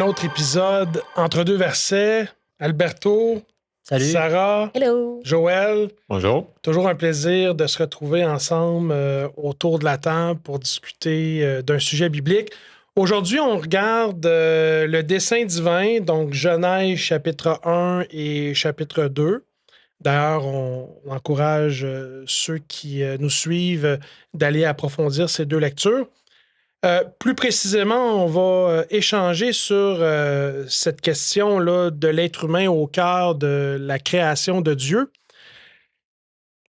autre épisode entre deux versets. Alberto, Salut. Sarah, Hello. Joël. Bonjour. Toujours un plaisir de se retrouver ensemble autour de la table pour discuter d'un sujet biblique. Aujourd'hui, on regarde le dessein divin, donc Genèse chapitre 1 et chapitre 2. D'ailleurs, on encourage ceux qui nous suivent d'aller approfondir ces deux lectures. Plus précisément, on va échanger sur cette question-là de l'être humain au cœur de la création de Dieu.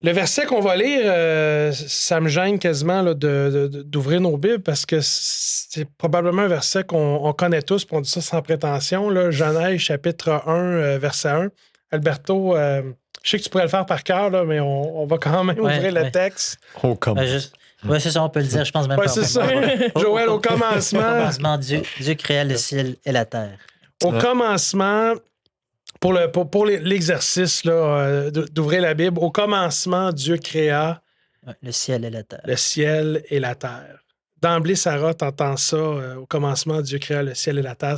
Le verset qu'on va lire, ça me gêne quasiment là, d'ouvrir nos Bibles parce que c'est probablement un verset qu'on connaît tous, puis on dit ça sans prétention. Là, Genèse chapitre 1, verset 1. Alberto, je sais que tu pourrais le faire par cœur, là, mais on va quand même ouvrir le texte. Au commencement. Oui, c'est ça, on peut le dire, je pense même pas. C'est ça. Joël, au commencement. Au commencement, Dieu créa le ciel et la terre. Au commencement, pour l'exercice là, d'ouvrir la Bible, au commencement, Dieu créa le ciel et la terre. Le ciel et la terre. D'emblée, Sarah, t'entends ça, au commencement, Dieu créa le ciel et la terre.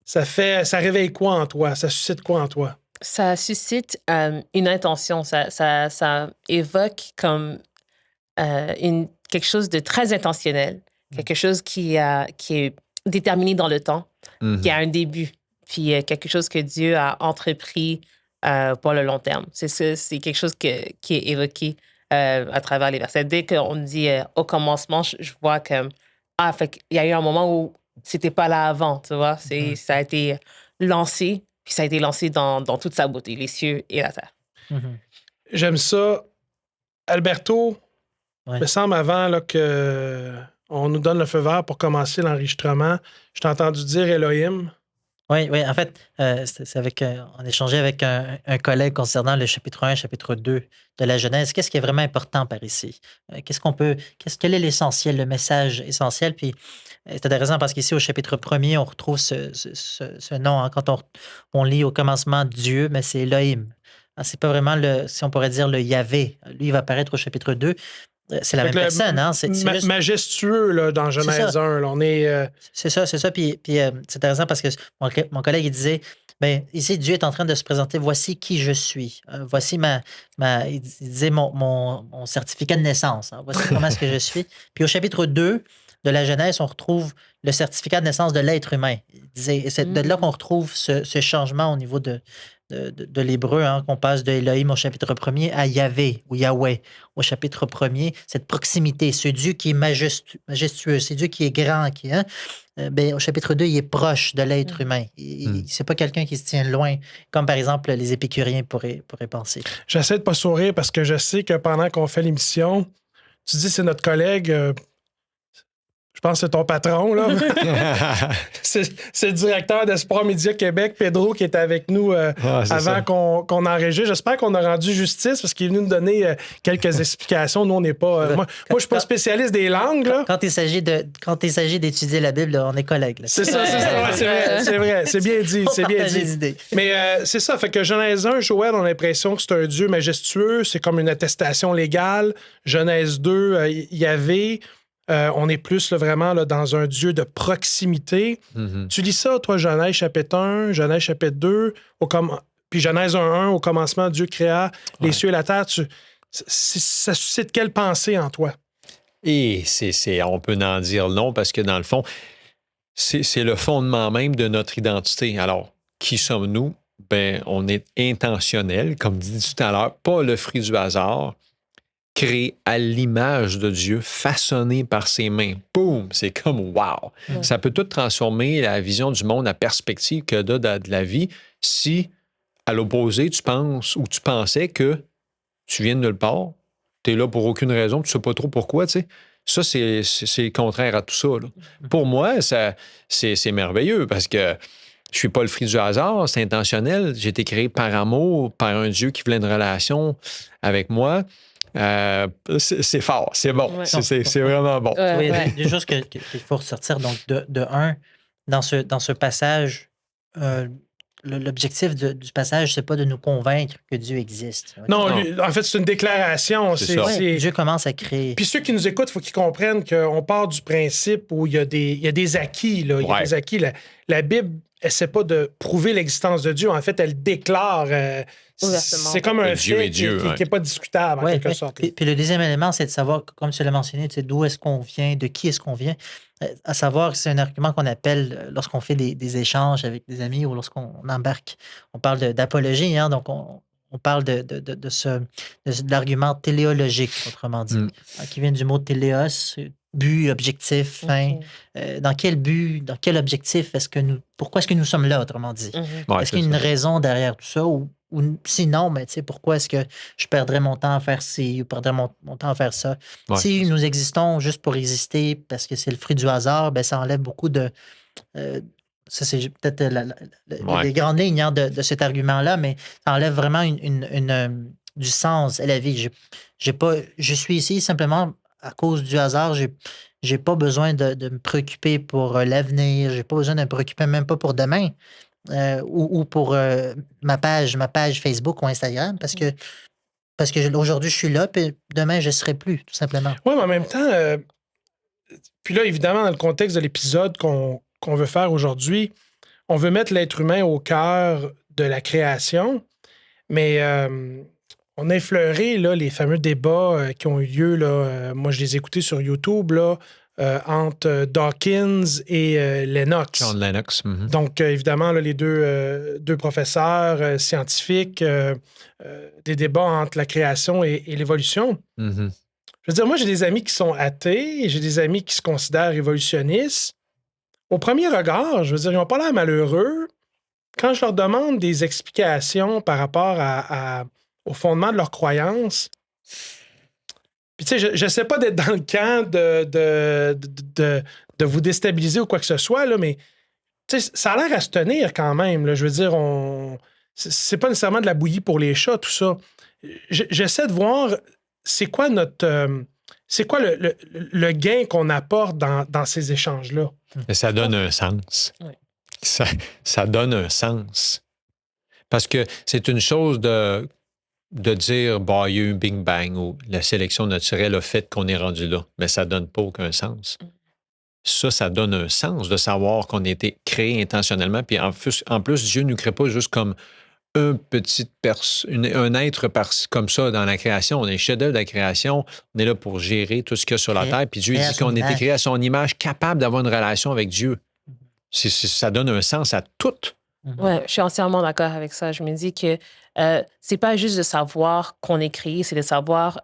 Ça réveille quoi en toi? Ça suscite quoi en toi? Ça suscite une intention. Ça évoque comme quelque chose de très intentionnel, quelque chose qui est déterminé dans le temps, qui a un début, puis quelque chose que Dieu a entrepris pour le long terme. C'est quelque chose qui est évoqué à travers les versets. Dès qu'on dit au commencement, je vois que fait qu'il y a eu un moment où c'était pas là avant, tu vois. Ça a été lancé, puis ça a été lancé dans toute sa beauté, les cieux et la terre. J'aime ça. Alberto, Ouais. il me semble avant là, qu'on nous donne le feu vert pour commencer l'enregistrement. Je t'ai entendu dire Elohim. Oui, en fait, on échangeait avec un collègue concernant le chapitre 1 et chapitre 2 de la Genèse. Qu'est-ce qui est vraiment important par ici? Quel est l'essentiel, le message essentiel? Puis, c'est intéressant parce qu'ici, au chapitre 1er, on retrouve ce nom. Hein, quand on lit au commencement Dieu, mais c'est Elohim. C'est pas vraiment, si on pourrait dire, le Yahvé. Lui, il va apparaître au chapitre 2. C'est la même personne, hein? C'est juste... Majestueux là, dans Genèse 1. Là, on est. C'est ça. Puis c'est intéressant parce que mon collègue, il disait, ben ici, Dieu est en train de se présenter, voici qui je suis. Voici il disait mon certificat de naissance. Hein, voici comment est-ce que je suis. Puis au chapitre 2 de la Genèse, on retrouve le certificat de naissance de l'être humain. Il disait, et c'est de là qu'on retrouve ce changement au niveau de l'hébreu, hein, qu'on passe de Elohim au chapitre 1er à Yahvé ou Yahweh au chapitre 1er, cette proximité, ce Dieu qui est majestueux, ce Dieu qui est grand, au chapitre 2, il est proche de l'être humain. C'est pas quelqu'un qui se tient loin, comme par exemple les épicuriens pourraient penser. J'essaie de pas sourire parce que je sais que pendant qu'on fait l'émission, tu dis c'est notre collègue. Je pense que c'est ton patron, là. c'est le directeur d'Espoir Média Québec, Pedro, qui était avec nous avant qu'on enregistre. J'espère qu'on a rendu justice parce qu'il est venu nous donner quelques explications. Nous, on n'est pas... moi, je suis pas spécialiste des langues, là. Quand il s'agit d'étudier la Bible, là, on est collègues. Là. C'est ça. Ouais, c'est vrai. C'est bien dit. C'est bien dit. Mais c'est ça. Fait que Genèse 1, Joël, on a l'impression que c'est un Dieu majestueux. C'est comme une attestation légale. Genèse 2, Yahvé. On est plus là, vraiment là, dans un Dieu de proximité. Tu lis ça, toi, Genèse chapitre 1, Genèse chapitre 2, puis Genèse 1.1, au commencement, Dieu créa les cieux et la terre. Ça suscite quelle pensée en toi? Et on peut en dire long parce que, dans le fond, c'est le fondement même de notre identité. Alors, qui sommes-nous? Ben, on est intentionnel, comme dit tout à l'heure, pas le fruit du hasard. Créé à l'image de Dieu, façonné par ses mains. Boum! C'est comme wow! Ça peut tout transformer la vision du monde, la perspective que tu as de la vie si, à l'opposé, tu penses ou tu pensais que tu viens de nulle part, tu es là pour aucune raison, tu ne sais pas trop pourquoi, tu sais. Ça, c'est contraire à tout ça. Là. Pour moi, c'est merveilleux parce que je suis pas le fruit du hasard, c'est intentionnel. J'ai été créé par amour, par un Dieu qui voulait une relation avec moi. C'est fort, c'est bon, c'est vraiment bon. Oui, il y a des choses qu'il faut ressortir. Donc, de un, dans ce passage, l'objectif du passage, c'est pas de nous convaincre que Dieu existe. Non, Non. en fait, c'est une déclaration. C'est ça. Ouais, Dieu commence à créer. Puis ceux qui nous écoutent, il faut qu'ils comprennent qu'on part du principe où il y a des acquis. Là. Il y a Ouais. des acquis. La Bible essaie pas de prouver l'existence de Dieu. En fait, elle déclare. Ouvertement. C'est comme un Que Dieu fait est Dieu, qui ouais. n'est pas discutable, en Ouais, quelque ouais. sorte. Puis le deuxième élément, c'est de savoir, comme tu l'as mentionné, tu sais, d'où est-ce qu'on vient, de qui est-ce qu'on vient. À savoir, c'est un argument qu'on appelle lorsqu'on fait des échanges avec des amis ou lorsqu'on embarque. On parle d'apologie, hein, donc on parle de l'argument téléologique, autrement dit, Mm. qui vient du mot téléos, but, objectif, fin. Ok. Dans quel but, dans quel objectif pourquoi est-ce que nous sommes là, autrement dit? Mhm. Ouais, Est-ce qu'il y a c'est une ça. raison derrière tout ça ou sinon, mais tu sais, pourquoi est-ce que je perdrais mon temps à faire ci ou perdrais mon temps à faire ça? Ouais, Si c'est ça. nous existons juste pour exister parce que c'est le fruit du hasard, ben, ça enlève beaucoup de. Ça, c'est peut-être Ouais. les grandes lignes hein, de cet argument-là, mais ça enlève vraiment du sens à la vie. Je suis ici simplement à cause du hasard. J'ai pas besoin de me préoccuper pour l'avenir. J'ai pas besoin de me préoccuper même pas pour demain. Ou pour ma page Facebook ou Instagram parce que aujourd'hui je suis là puis demain je ne serai plus tout simplement. Oui, mais en même temps, puis là, évidemment, dans le contexte de l'épisode qu'on veut faire aujourd'hui, on veut mettre l'être humain au cœur de la création, mais on a effleuré là, les fameux débats qui ont eu lieu. Là, moi, je les ai écoutés sur YouTube là, entre Dawkins et Lennox. John Lennox. Mhm. Donc, évidemment, là, les deux professeurs scientifiques, des débats entre la création et l'évolution. Mhm. Je veux dire, moi, j'ai des amis qui sont athées et j'ai des amis qui se considèrent évolutionnistes. Au premier regard, je veux dire, ils n'ont pas l'air malheureux. Quand je leur demande des explications par rapport au fondement de leurs croyances, puis tu sais, je ne sais pas d'être dans le camp de vous déstabiliser ou quoi que ce soit, là, mais tu sais, ça a l'air à se tenir quand même. Là. Je veux dire, c'est pas nécessairement de la bouillie pour les chats, tout ça. J'essaie de voir c'est quoi le gain qu'on apporte dans ces échanges-là. Mais ça donne un sens. Ouais. Ça donne un sens. Parce que c'est une chose de dire, bah, il y a eu un Big Bang ou la sélection naturelle a fait qu'on est rendu là. Mais ça ne donne pas aucun sens. Ça donne un sens de savoir qu'on a été créé intentionnellement. Puis en plus, Dieu ne nous crée pas juste comme un être comme ça dans la création. On est chef-d'œuvre de la création. On est là pour gérer tout ce qu'il y a sur la terre. Puis Dieu dit qu'on a été créé à son image, capable d'avoir une relation avec Dieu. Ça donne un sens à tout. Oui, je suis entièrement d'accord avec ça. Je me dis que c'est pas juste de savoir qu'on est créé, c'est de savoir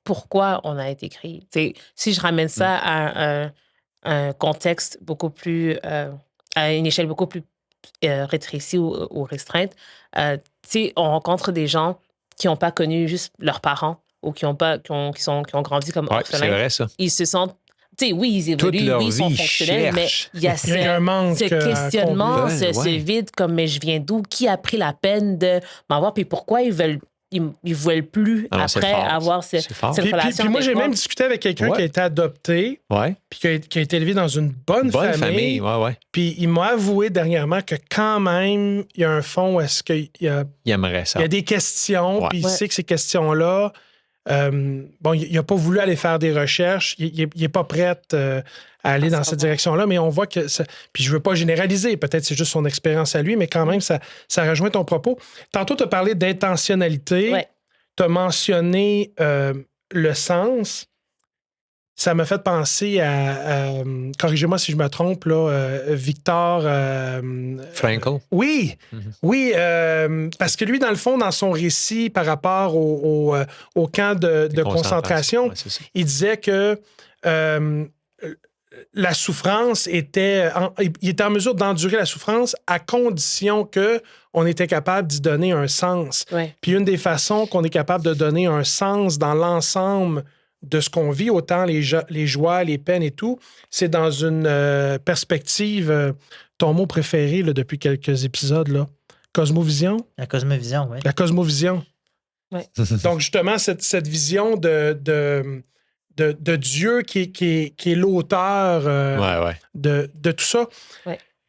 pourquoi on a été créé. T'sais, si je ramène ça à un contexte beaucoup plus, à une échelle beaucoup plus rétrécie ou restreinte, on rencontre des gens qui n'ont pas connu juste leurs parents ou qui ont grandi comme Ouais, orphelins. c'est vrai, ça. Ils se sentent, oui, ils Toute évoluent, leur oui, ils sont vie, fonctionnels, mais cherchent. il y a Il y a un manque ce questionnement, combler. ce Ouais. vide comme mais je viens d'où, qui a pris la peine de m'avoir, puis pourquoi ils veulent plus Ah non, c'est après fort. avoir C'est fort. cette Puis relation. moi, avec j'ai moi. même discuté avec quelqu'un Ouais. qui a été adopté, Ouais. puis qui a été élevé dans une bonne famille. Ouais. Puis il m'a avoué dernièrement que quand même, il y a un fond où est-ce qu'il y a, Il aimerait ça. il y a des questions, Ouais. puis il Ouais. sait que ces questions-là, bon, il n'a pas voulu aller faire des recherches, il n'est pas prêt à aller dans cette direction-là, mais on voit que ça, puis je ne veux pas généraliser, peut-être c'est juste son expérience à lui, mais quand même, ça rejoint ton propos. Tantôt, tu as parlé d'intentionnalité, Ouais. tu as mentionné le sens. Ça m'a fait penser à corrigez-moi si je me trompe, là, Victor... Frankl. Oui, Mhm. oui, parce que lui, dans le fond, dans son récit par rapport au camp de concentration, Ouais, c'est ça. il disait que la souffrance il était en mesure d'endurer la souffrance à condition qu'on était capable d'y donner un sens. Ouais. Puis une des façons qu'on est capable de donner un sens dans l'ensemble de ce qu'on vit, autant les joies, les peines et tout, c'est dans une perspective, ton mot préféré là, depuis quelques épisodes, là, cosmovision. La cosmovision, oui. La cosmovision. Ouais. Donc, justement, cette vision de Dieu qui est l'auteur Ouais. de tout ça.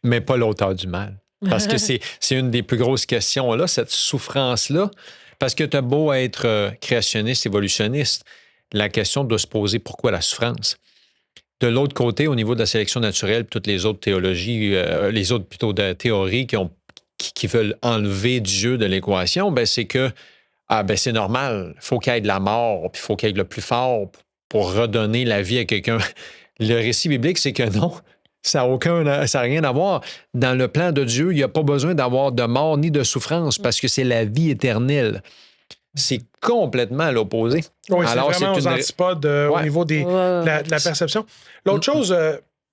Mais pas l'auteur du mal. Parce que c'est une des plus grosses questions, là, cette souffrance-là. Parce que tu as beau être créationniste, évolutionniste, la question doit se poser pourquoi la souffrance? De l'autre côté, au niveau de la sélection naturelle, toutes les autres théologies, les autres plutôt de théories qui veulent enlever Dieu de l'équation, ben c'est que c'est normal, il faut qu'il y ait de la mort, puis il faut qu'il y ait le plus fort pour redonner la vie à quelqu'un. Le récit biblique, c'est que non, ça n'a rien à voir. Dans le plan de Dieu, il n'y a pas besoin d'avoir de mort ni de souffrance parce que c'est la vie éternelle. C'est complètement à l'opposé. Oui, c'est vraiment aux antipodes au niveau de la perception. L'autre chose,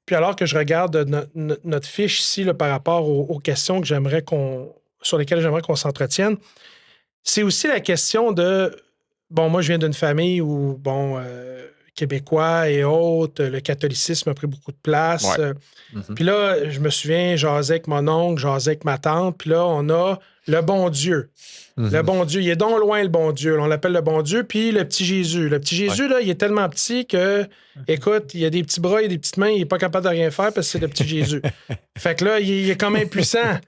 puis alors que je regarde notre fiche ici là, par rapport aux questions que sur lesquelles j'aimerais qu'on s'entretienne, c'est aussi la question de, moi, je viens d'une famille où, québécois et autres, le catholicisme a pris beaucoup de place. Ouais. Puis là, je me souviens, j'asais avec mon oncle, j'asais avec ma tante, puis là, on a le bon Dieu. Le bon Dieu, il est donc loin, le bon Dieu. On l'appelle le bon Dieu, puis le petit Jésus. Le petit Jésus, là, il est tellement petit que, écoute, il a des petits bras, il a des petites mains, il n'est pas capable de rien faire parce que c'est le petit Jésus. Fait que là, il est comme impuissant.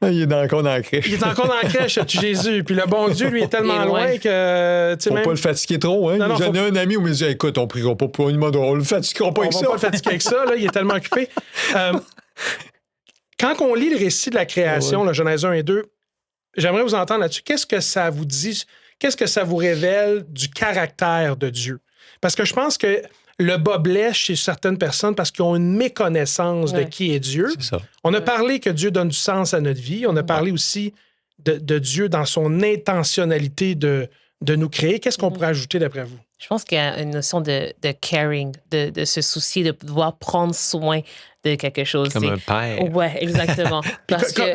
Il est encore dans la crèche. Il est encore dans la crèche, le petit Jésus. Puis le bon Dieu, lui, est tellement loin que... Faut pas le fatiguer trop. Hein? J'en ai un ami où il me dit, écoute, on priera pas pour une mode, on le fatiguera pas avec ça. On va pas le fatiguer avec ça, là, il est tellement occupé. Quand on lit le récit de la création, la Genèse 1 et 2, j'aimerais vous entendre là-dessus. Qu'est-ce que ça vous dit? Qu'est-ce que ça vous révèle du caractère de Dieu? Parce que je pense que le bas blesse chez certaines personnes parce qu'ils ont une méconnaissance de qui est Dieu. C'est ça. On a parlé que Dieu donne du sens à notre vie. On a parlé aussi de Dieu dans son intentionnalité de nous créer. Qu'est-ce qu'on pourrait ajouter d'après vous? Je pense qu'il y a une notion de caring, de se soucier, de pouvoir prendre soin de quelque chose. Comme un père. Oui, exactement.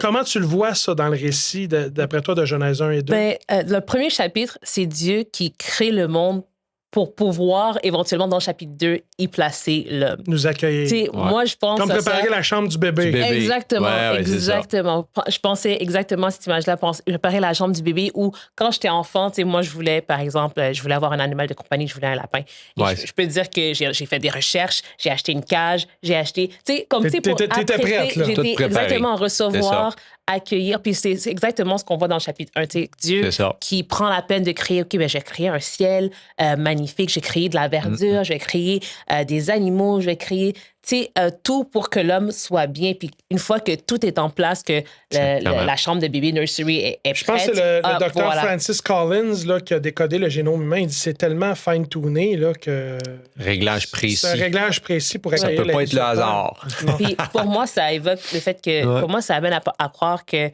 Comment tu le vois, ça, dans le récit, d'après toi, de Genèse 1 et 2? Le premier chapitre, c'est Dieu qui crée le monde pour pouvoir, éventuellement, dans le chapitre 2, y placer l'homme. Nous accueillir. Moi, je pense comme préparer la chambre du bébé. Exactement, exactement. Je pensais exactement à cette image-là. Préparer la chambre du bébé où, quand j'étais enfant, moi, je voulais, par exemple, avoir un animal de compagnie, je voulais un lapin. Et je peux te dire que j'ai fait des recherches, j'ai acheté une cage, j'ai acheté... T'étais prête, là. J'étais exactement recevoir, accueillir. Puis c'est exactement ce qu'on voit dans le chapitre 1. Dieu qui prend la peine de créer, OK, j'ai créé un ciel magnifique, j'ai créé de la verdure, j'ai créé des animaux, j'ai créé tout pour que l'homme soit bien. Puis une fois que tout est en place, que la chambre de bébé nursery est prête. Je pense que c'est le docteur Francis Collins là, qui a décodé le génome humain. Il dit que c'est tellement fine-tuné là, que... Réglage précis. C'est un réglage précis pour accueillir la vie. Ça peut pas être le hasard. Puis pour moi, ça évoque le fait que... Pour moi, ça amène à croire qu'il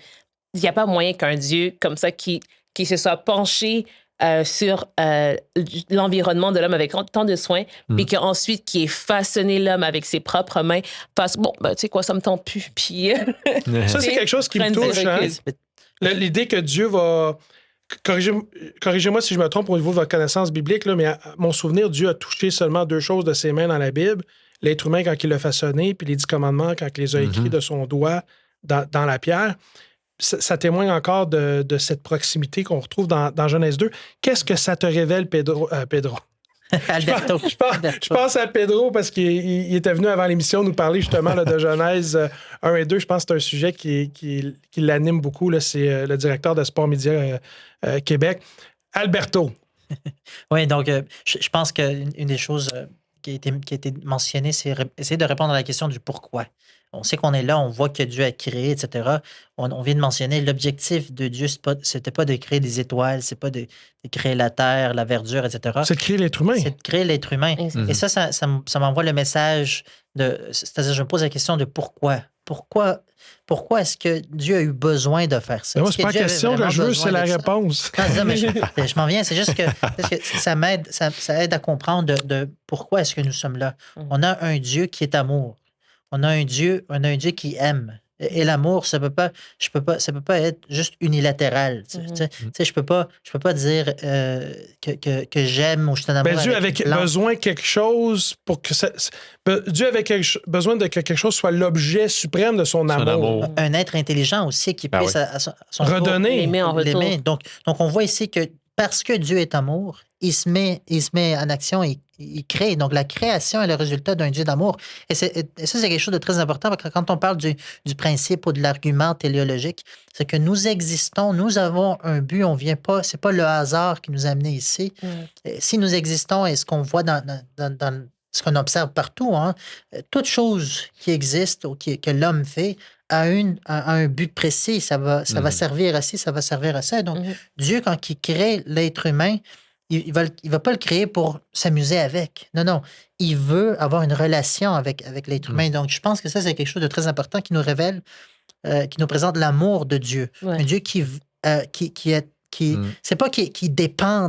n'y a pas moyen qu'un Dieu comme ça qui se soit penché sur l'environnement de l'homme avec tant de soins, puis qu'ensuite, qui ait façonné l'homme avec ses propres mains, fasse, tu sais quoi, ça me tente plus. Puis, ça, c'est quelque chose qui me touche. Hein? L'idée que Dieu va... Corrigez-moi si je me trompe au niveau de votre connaissance biblique, là, mais à mon souvenir, Dieu a touché seulement 2 choses de ses mains dans la Bible. L'être humain quand il l'a façonné, puis les 10 commandements quand il les a écrits de son doigt dans la pierre. Ça témoigne encore de cette proximité qu'on retrouve dans Genèse 2. Qu'est-ce que ça te révèle, Pedro? Alberto. Je pense à Pedro parce qu'il était venu avant l'émission nous parler justement là, de Genèse 1 et 2. Je pense que c'est un sujet qui l'anime beaucoup. Là. C'est le directeur de Sport Média Québec, Alberto. Oui, donc je pense qu'une des choses qui a été mentionnée, c'est essayer de répondre à la question du pourquoi. On sait qu'on est là, on voit que Dieu a créé, etc. On vient de mentionner, l'objectif de Dieu, c'était pas de créer des étoiles, c'est pas de créer la terre, la verdure, etc. C'est de créer l'être humain. C'est de créer l'être humain. Et ça m'envoie le message c'est-à-dire, je me pose la question de pourquoi. Pourquoi est-ce que Dieu a eu besoin de faire ça? Moi, c'est pas la question que je veux, c'est la réponse. Non, mais je m'en viens. C'est juste que ça m'aide, ça aide à comprendre de pourquoi est-ce que nous sommes là. On a un Dieu qui est amour. On a un Dieu qui aime. Et l'amour, ça peut pas être juste unilatéral. Je peux pas dire que j'aime ou je suis en amour. Dieu avait besoin de quelque chose pour que ça. Dieu avait besoin de que quelque chose soit l'objet suprême de son amour. Un être intelligent aussi qui puisse à son redonner. l'aimer en retour. Donc on voit ici que parce que Dieu est amour, il se met en action et il crée. Donc, la création est le résultat d'un Dieu d'amour. Et ça, c'est quelque chose de très important parce que quand on parle du principe ou de l'argument téléologique, c'est que nous existons, nous avons un but, on vient pas, c'est pas le hasard qui nous a amenés ici. Si nous existons et ce qu'on voit dans ce qu'on observe partout, hein, toute chose qui existe ou que l'homme fait a un but précis. Ça va servir à ci, ça va servir à ça. Donc, Dieu, quand il crée l'être humain, il va pas le créer pour s'amuser avec. Non. Il veut avoir une relation avec l'être humain. Donc, je pense que ça, c'est quelque chose de très important qui nous révèle, qui nous présente l'amour de Dieu. Ouais. Un Dieu qui est c'est pas qui dépend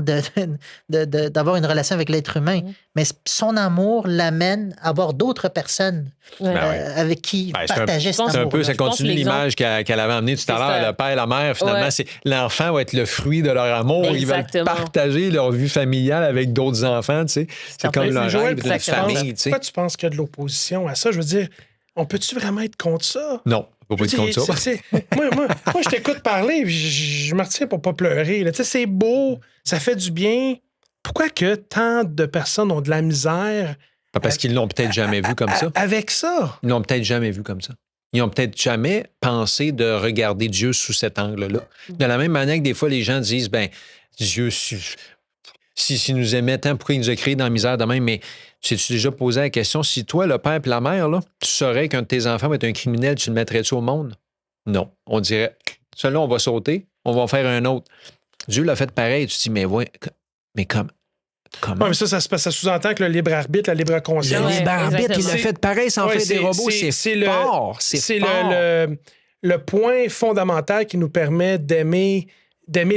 d'avoir une relation avec l'être humain, mais son amour l'amène à avoir d'autres personnes avec qui partager cet amour. C'est un peu, ça Je pense continue que l'image qu'elle avait amenée tout à l'heure, le père et la mère, finalement, c'est l'enfant va être le fruit de leur amour. Exactement. Ils veulent partager leur vie familiale avec d'autres enfants, tu sais. C'est comme leur rêve d'une famille, tu sais. Pourquoi tu penses qu'il y a de l'opposition à ça? Je veux dire, on peut-tu vraiment être contre ça? Non. Faut pas être contre ça. Moi, je t'écoute parler, je me retiens pour pas pleurer. Tu sais, c'est beau, ça fait du bien. Pourquoi que tant de personnes ont de la misère? Parce qu'ils l'ont peut-être jamais vu comme ça. Avec ça? Ils l'ont peut-être jamais vu comme ça. Ils n'ont peut-être jamais pensé de regarder Dieu sous cet angle-là. De la même manière que des fois, les gens disent, ben Dieu, s'il nous aimait tant, pourquoi il nous a créés dans la misère de même? Mais tu t'es déjà posé la question, si toi, le père et la mère, là, tu saurais qu'un de tes enfants va être un criminel, tu le mettrais-tu au monde? Non. On dirait, celui-là, on va sauter, on va en faire un autre. Dieu l'a fait pareil. Tu te dis, mais comment? Ouais, mais ça sous-entend que le libre arbitre, la libre conscience. Le libre arbitre, il l'a fait pareil sans faire des robots. C'est fort. C'est le point fondamental qui nous permet d'aimer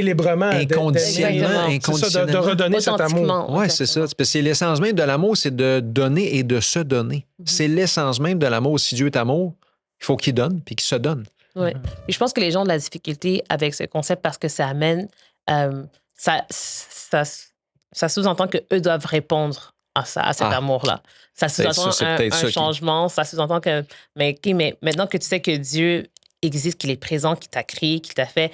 librement. Inconditionnellement. C'est ça, de redonner cet amour. Oui, c'est ça. C'est l'essence même de l'amour, c'est de donner et de se donner. C'est l'essence même de l'amour. Si Dieu est amour, il faut qu'il donne puis qu'il se donne. Oui. Et je pense que les gens ont de la difficulté avec ce concept parce que ça amène... ça sous-entend qu'eux doivent répondre à cet amour-là. Ça sous-entend un changement. Ça sous-entend que... Mais maintenant que tu sais que Dieu existe, qu'il est présent, qu'il t'a créé, qu'il t'a fait...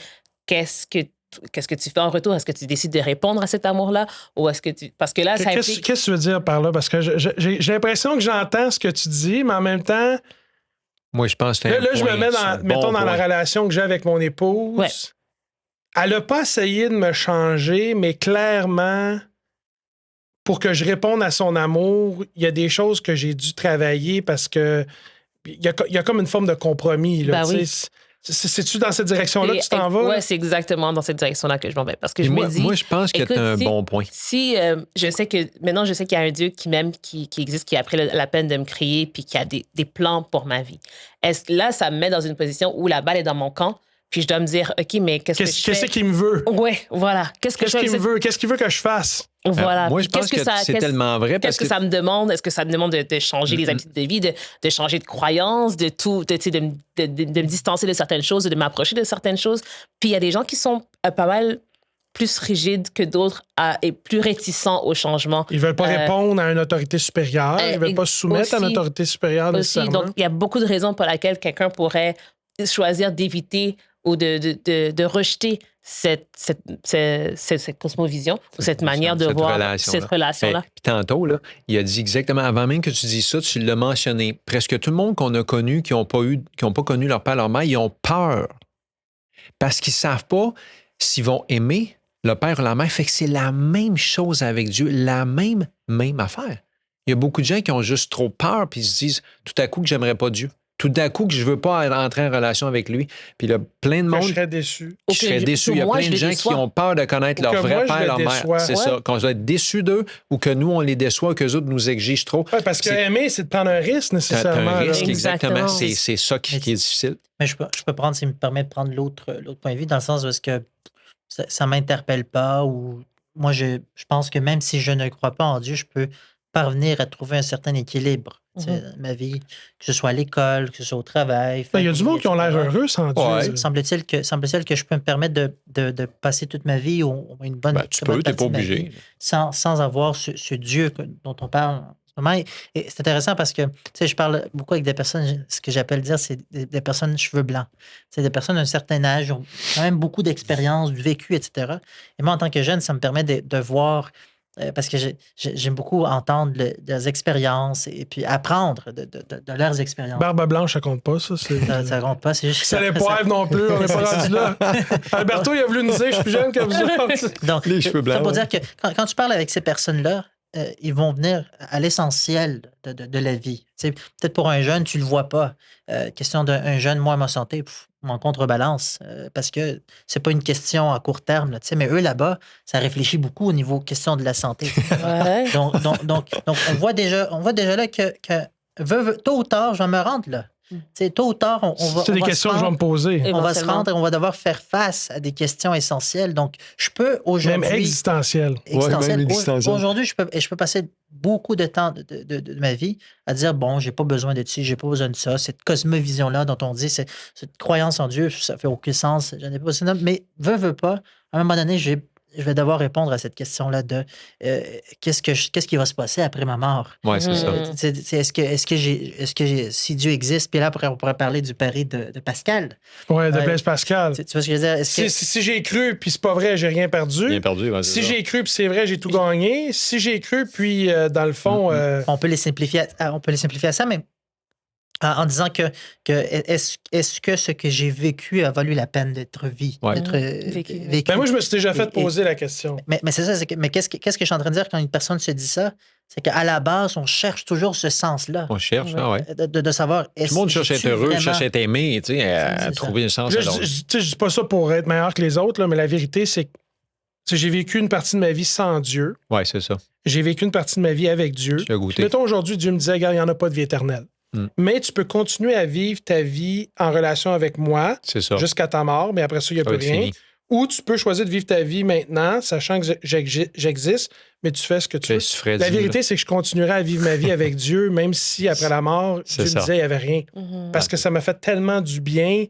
Qu'est-ce que tu fais en retour? Est-ce que tu décides de répondre à cet amour-là? Ou est-ce que tu... Parce que là, ça implique... Qu'est-ce que tu veux dire par là? Parce que j'ai l'impression que j'entends ce que tu dis, mais en même temps... Moi, je pense que là, je me mets dans la relation que j'ai avec mon épouse. Ouais. Elle n'a pas essayé de me changer, mais clairement, pour que je réponde à son amour, il y a des choses que j'ai dû travailler parce que il y a comme une forme de compromis. Là, oui. C'est-tu dans cette direction-là que tu t'en vas? Oui, c'est exactement dans cette direction-là que je m'en vais. Parce que moi, me dis... Moi, je pense que c'est un bon point. Si je sais que... Maintenant, je sais qu'il y a un Dieu qui m'aime, qui existe, qui a pris la peine de me créer, puis qui a des plans pour ma vie. Là, ça me met dans une position où la balle est dans mon camp, puis je dois me dire, OK, mais qu'est-ce que je fais? Qu'est-ce qu'il me veut? Oui, voilà. Qu'est-ce qu'il me veut? Qu'est-ce qu'il veut que je fasse? Voilà. Moi, je pense que c'est tellement vrai. Qu'est-ce que ça me demande? Est-ce que ça me demande de changer les habitudes de vie, de changer de croyances, de me distancer de certaines choses, de m'approcher de certaines choses? Puis il y a des gens qui sont pas mal plus rigides que d'autres et plus réticents au changement. Ils ne veulent pas répondre à une autorité supérieure. Ils ne veulent pas se soumettre à une autorité supérieure nécessairement. Donc, il y a beaucoup de raisons pour lesquelles quelqu'un pourrait choisir d'éviter ou de rejeter cette cosmovision ou cette manière de voir cette relation-là. Puis tantôt, là, il a dit exactement, avant même que tu dises ça, tu l'as mentionné. Presque tout le monde qu'on a connu, qui n'ont pas connu leur père, leur mère, ils ont peur. Parce qu'ils ne savent pas s'ils vont aimer le père ou la mère. Fait que c'est la même chose avec Dieu, la même affaire. Il y a beaucoup de gens qui ont juste trop peur puis ils se disent tout à coup que j'aimerais pas Dieu. Tout d'un coup que je ne veux pas entrer en relation avec lui. Puis il y a plein de monde... je serais déçu. Je serais déçu. Il y a plein de gens qui ont peur de connaître leur vrai père, leur mère. C'est ça. Qu'on doit être déçu d'eux ou que nous, on les déçoit ou qu'eux autres nous exigent trop. Oui, parce que aimer, c'est de prendre un risque nécessairement. Un risque, exactement. C'est ça qui est difficile. Mais je peux prendre, s'il me permet de prendre l'autre point de vue, dans le sens où est-ce que ça ne m'interpelle pas ou moi, je pense que même si je ne crois pas en Dieu, je peux parvenir à trouver un certain équilibre. Ma vie, que ce soit à l'école, que ce soit au travail. Il y a du monde qui ont l'air heureux sans Dieu. Ouais. Semble-t-il que je peux me permettre de passer toute ma vie ou une bonne tu peux, tu n'es pas obligé. Sans avoir ce Dieu dont on parle moment. Et c'est intéressant parce que, tu sais, je parle beaucoup avec des personnes, ce que j'appelle dire, c'est des personnes cheveux blancs. C'est des personnes d'un certain âge, ont quand même beaucoup d'expérience, du vécu, etc. Et moi, en tant que jeune, ça me permet de voir, parce que j'aime beaucoup entendre leurs expériences et puis apprendre de leurs expériences. Barbe blanche, ça compte pas, ça. Ça compte pas, c'est juste... Ça les poivre non plus, on n'est pas rendu là. Alberto, il a voulu nous dire, je suis plus jeune que vous autres. Donc, Les cheveux blancs, ça pour ouais. dire que quand tu parles avec ces personnes-là, ils vont venir à l'essentiel de la vie. Tu sais, peut-être pour un jeune, tu le vois pas. Question d'un jeune, moi, ma santé, en contrebalance, parce que c'est pas une question à court terme, là, tu sais, mais eux, là-bas, ça réfléchit beaucoup au niveau question de la santé. Ouais. Donc, on voit déjà là que tôt ou tard, je vais me rendre là. Tu sais, tôt ou tard, on va. C'est des on va questions se que je vais rendre- me poser. On va se Éventuellement. rendre et on va devoir faire face à des questions essentielles. Donc, je peux aujourd'hui. Même existentiel. Existentielles. même existentielles. Aujourd'hui, je peux passer beaucoup de temps de ma vie à dire bon, j'ai pas besoin de ci, j'ai pas besoin de ça. Cette cosmovision-là dont on dit, cette croyance en Dieu, ça fait aucun sens. J'en ai pas besoin. Mais veux pas, à un moment donné, je vais devoir répondre à cette question-là de qu'est-ce qui va se passer après ma mort? Ouais, c'est ça. Mhm. Est-ce que si Dieu existe, puis là, après, on pourrait parler du pari de Pascal. Ouais, de Ouais. Blaise Pascal. Tu vois ce que je veux dire? Est-ce que- Si j'ai cru, puis c'est pas vrai, j'ai rien perdu. Bien perdu. Ouais, c'est Si ça. j'ai cru, puis c'est vrai, j'ai tout gagné. Si j'ai cru, puis dans le fond, on peut les simplifier à ça, mais en disant que est-ce que ce que j'ai vécu a valu la peine d'être Ouais. d'être Vécu. vécu? ben moi, je me suis déjà fait Et- poser la question. Mais c'est ça, mais qu'est-ce que je suis en train de dire quand une personne se dit ça? C'est qu'à la base, on cherche toujours ce sens-là. On cherche, Ouais. ah ouais. De savoir. Tout le monde cherche à être heureux, cherche à être aimé, tu sais, C'est à ça. trouver un sens Là, à je, l'autre. tu sais, je dis pas ça pour être meilleur que les autres, là, mais la vérité, c'est que tu sais, j'ai vécu une partie de ma vie sans Dieu. Ouais, c'est ça. J'ai vécu une partie de ma vie avec Dieu. Tu as Puis goûté. mettons, aujourd'hui, Dieu me disait, regarde, il n'y en a pas de vie éternelle. Mm. Mais tu peux continuer à vivre ta vie en relation avec moi C'est ça. jusqu'à ta mort, mais après ça, il n'y a Ça va plus être rien. fini. Ou tu peux choisir de vivre ta vie maintenant, sachant que j'existe, mais tu fais ce que tu veux. Tu ferais La Dieu, vérité, c'est que je continuerai à vivre ma vie avec Dieu, même si après la mort, C'est Dieu me ça. disait qu'il n'y avait rien. Mhm. Parce que ça m'a fait tellement du bien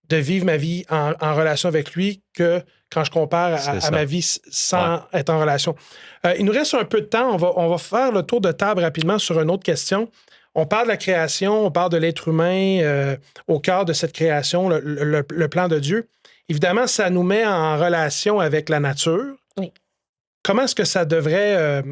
de vivre ma vie en relation avec lui que quand je compare C'est à ça. ma vie sans être en relation. Il nous reste un peu de temps. On va faire le tour de table rapidement sur une autre question. On parle de la création, on parle de l'être humain au cœur de cette création, le plan de Dieu. Évidemment, ça nous met en relation avec la nature. Oui. Comment est-ce que ça devrait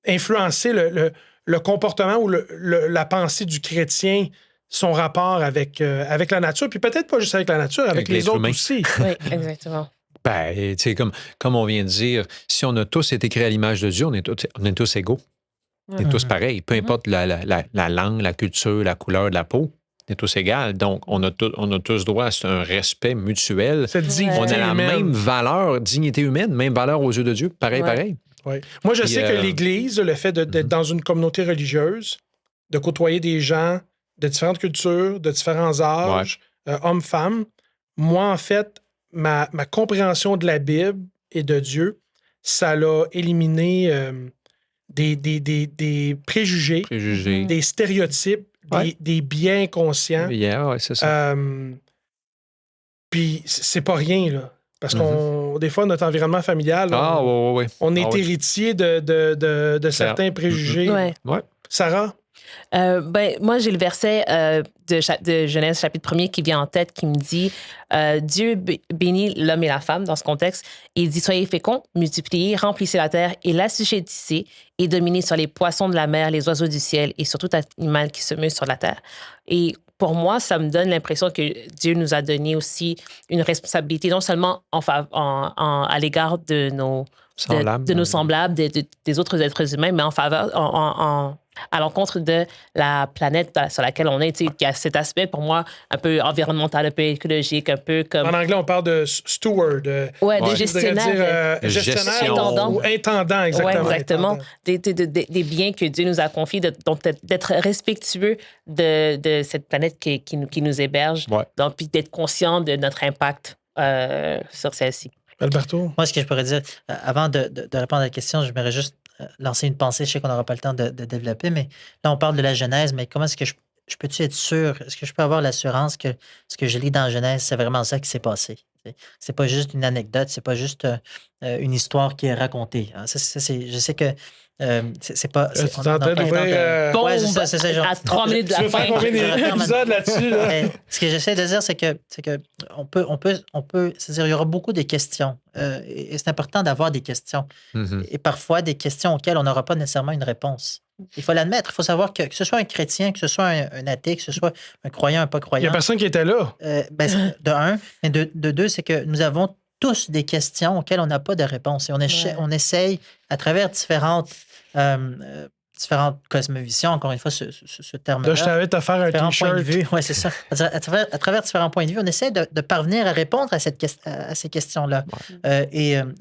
influencer le comportement ou la pensée du chrétien, son rapport avec la nature, puis peut-être pas juste avec la nature, avec Avec les l'être autres humain. aussi. Oui, exactement. Ben, tu sais, comme on vient de dire, si on a tous été créés à l'image de Dieu, on est tous égaux. On est tous Mhm. pareils. Peu importe la langue, la culture, la couleur de la peau, on est tous égaux. Donc, on a tous droit à un respect mutuel. Cette Ouais. dignité On a la humaine. même valeur, dignité humaine, même valeur aux yeux de Dieu. Pareil, Ouais. pareil. Ouais. Moi, je Puis, sais que l'Église, le fait d'être dans une communauté religieuse, de côtoyer des gens de différentes cultures, de différents âges, hommes, femmes, moi, en fait, ma compréhension de la Bible et de Dieu, ça l'a éliminé des préjugés, Préjugés. des stéréotypes, Ouais. des biais inconscients. Yeah, ouais, c'est ça. Puis c'est pas rien, là. Parce qu'on, des fois, notre environnement familial, Ah, ouais. on est Ah, ouais. héritier de certains préjugés. Ouais. Ouais. Sarah? Moi, j'ai le verset de Genèse, chapitre 1er, qui vient en tête, qui me dit Dieu bénit l'homme et la femme dans ce contexte. Et il dit soyez féconds, multipliez, remplissez la terre et l'assujettissez et dominez sur les poissons de la mer, les oiseaux du ciel et sur tout animal qui se meut sur la terre. Et pour moi, ça me donne l'impression que Dieu nous a donné aussi une responsabilité, non seulement à l'égard de nos semblables, des autres êtres humains, mais en faveur, à l'encontre de la planète sur laquelle on est. Il y a cet aspect, pour moi, un peu environnemental, un peu écologique, un peu comme... En anglais, on parle de steward. de Je voudrais gestionnaire. dire gestionnaire Intendant. ou intendant, exactement. Ouais, exactement. Intendant. Des biens que Dieu nous a confiés, donc d'être respectueux de cette planète qui nous héberge, Ouais. donc puis d'être conscient de notre impact sur celle-ci. Alberto? Moi, ce que je pourrais dire, avant de répondre à la question, je m'aurais juste lancer une pensée. Je sais qu'on n'aura pas le temps de développer, mais là, on parle de la Genèse, mais comment est-ce que je peux-tu être sûr? Est-ce que je peux avoir l'assurance que ce que je lis dans la Genèse, c'est vraiment ça qui s'est passé? C'est pas juste une anecdote, c'est pas juste une histoire qui est racontée. Je sais que C'est pas. Tu es en train d'ouvrir. Ouais, c'est ça, genre. À 3 minutes de Tu la veux faire fin. combien d'épisodes là-dessus? Là? Ce que j'essaie de dire, c'est que on peut, c'est-à-dire, il y aura beaucoup de questions. Et c'est important d'avoir des questions. Mhm. Et parfois, des questions auxquelles on n'aura pas nécessairement une réponse. Il faut l'admettre. Il faut savoir que ce soit un chrétien, que ce soit un athée, que ce soit un croyant, un pas Il n'y croyant. a personne qui était là. De un. Mais de deux, c'est que nous avons tous des questions auxquelles on n'a pas de réponse. Et on essaye, à travers différentes cosmovisions, encore une fois, ce terme-là. Là, je t'invite à faire un Différents points de T-shirt. vue. Oui, c'est ça. À travers différents points de vue, on essaie de parvenir à répondre à ces questions-là.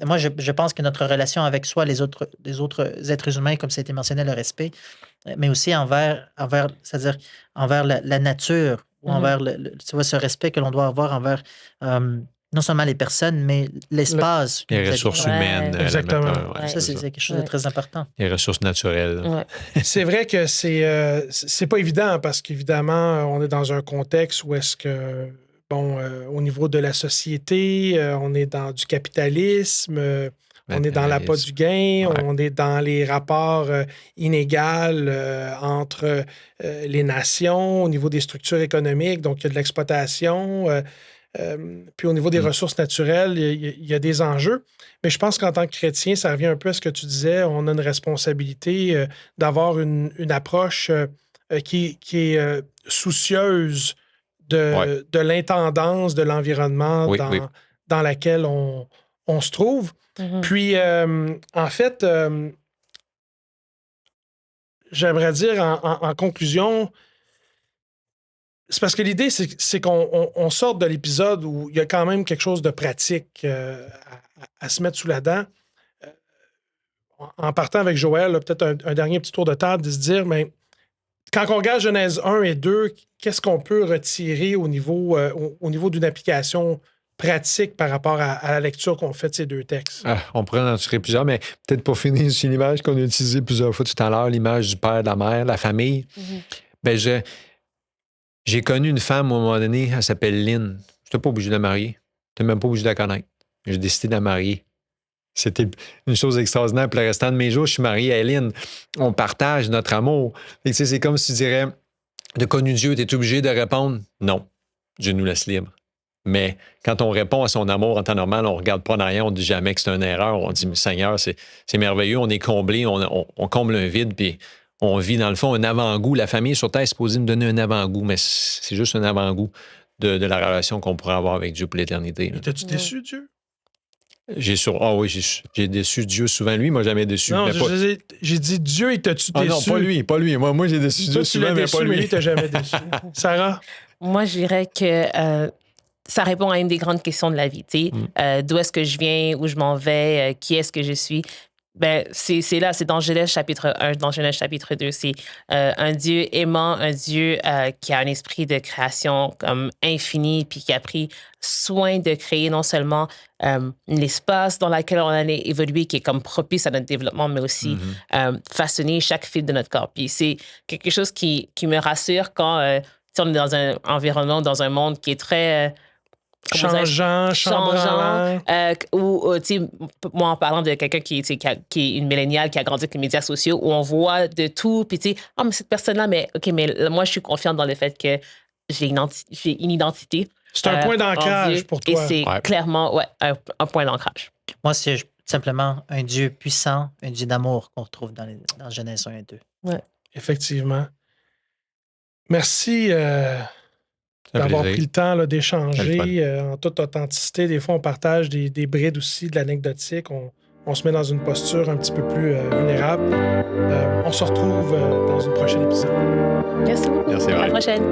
Moi, je pense que notre relation avec soi, les autres êtres humains, comme ça a été mentionné, le respect, mais aussi c'est-à-dire envers la nature, ou envers tu vois, ce respect que l'on doit avoir envers non seulement les personnes, mais l'espace. Les ressources humaines. Exactement. Ça, c'est quelque chose de très important. Les ressources naturelles. Ouais. C'est vrai que c'est pas évident parce qu'évidemment, on est dans un contexte où est-ce que, au niveau de la société, on est dans du capitalisme, on est dans l'appât du gain, on est dans les rapports inégaux entre les nations au niveau des structures économiques, donc il y a de l'exploitation. Puis au niveau des ressources naturelles, il y a des enjeux. Mais je pense qu'en tant que chrétien, ça revient un peu à ce que tu disais. On a une responsabilité d'avoir une approche qui est soucieuse de l'intendance de l'environnement dans laquelle on se trouve. Mhm. Puis, en fait, j'aimerais dire en conclusion, c'est parce que l'idée, c'est qu'on sorte de l'épisode où il y a quand même quelque chose de pratique à se mettre sous la dent. En partant avec Joël, peut-être un dernier petit tour de table, de se dire, mais quand on regarde Genèse 1 et 2, qu'est-ce qu'on peut retirer au niveau d'une application pratique par rapport à la lecture qu'on fait de ces deux textes? On pourrait en tirer plusieurs, mais peut-être pour finir sur l'image qu'on a utilisée plusieurs fois tout à l'heure, l'image du père, de la mère, la famille. Mm-hmm. J'ai connu une femme, à un moment donné, elle s'appelle Lynn. Je n'étais pas obligé de la marier. Je n'étais même pas obligé de la connaître. J'ai décidé de la marier. C'était une chose extraordinaire. Pour le restant de mes jours, je suis marié à Lynn. On partage notre amour. Et, c'est comme si tu dirais, de connu Dieu, tu es obligé de répondre? Non. Dieu nous laisse libre. Mais quand on répond à son amour en temps normal, on ne regarde pas en arrière, on ne dit jamais que c'est une erreur. On dit, Seigneur, c'est merveilleux, on est comblé, on comble un vide, puis on vit, dans le fond, un avant-goût. La famille sur Terre est supposée nous donner un avant-goût, mais c'est juste un avant-goût de la relation qu'on pourrait avoir avec Dieu pour l'éternité. T'as-tu déçu, Dieu? J'ai déçu Dieu souvent. Lui, il m'a jamais déçu. Non, j'ai dit Dieu, il t'a-tu déçu? Non, pas lui. Moi j'ai déçu Dieu souvent, mais pas lui. Mais lui, il t'a jamais déçu. Sarah? Moi, je dirais que ça répond à une des grandes questions de la vie. D'où est-ce que je viens, où je m'en vais, qui est-ce que je suis? Ben, c'est là, c'est dans Genèse chapitre 1, dans Genèse chapitre 2. C'est un Dieu aimant, un Dieu qui a un esprit de création comme infini, puis qui a pris soin de créer non seulement l'espace dans lequel on allait évoluer, qui est comme propice à notre développement, mais aussi façonner chaque fil de notre corps. Puis c'est quelque chose qui me rassure quand on est dans un environnement, dans un monde qui est très... changeant. Moi, en parlant de quelqu'un qui est une milléniale, qui a grandi avec les médias sociaux, où on voit de tout, puis tu sais, mais cette personne-là, mais moi, je suis confiante dans le fait que j'ai une identité. C'est un point d'ancrage pour toi. Et c'est clairement un point d'ancrage. Moi, c'est simplement un Dieu puissant, un Dieu d'amour qu'on retrouve dans Genèse 1 et 2. Ouais. Effectivement. Merci d'avoir pris le temps là, d'échanger en toute authenticité. Des fois, on partage des brides aussi de l'anecdotique. On se met dans une posture un petit peu plus vulnérable. On se retrouve dans une prochaine épisode. Merci beaucoup. Merci, à la prochaine.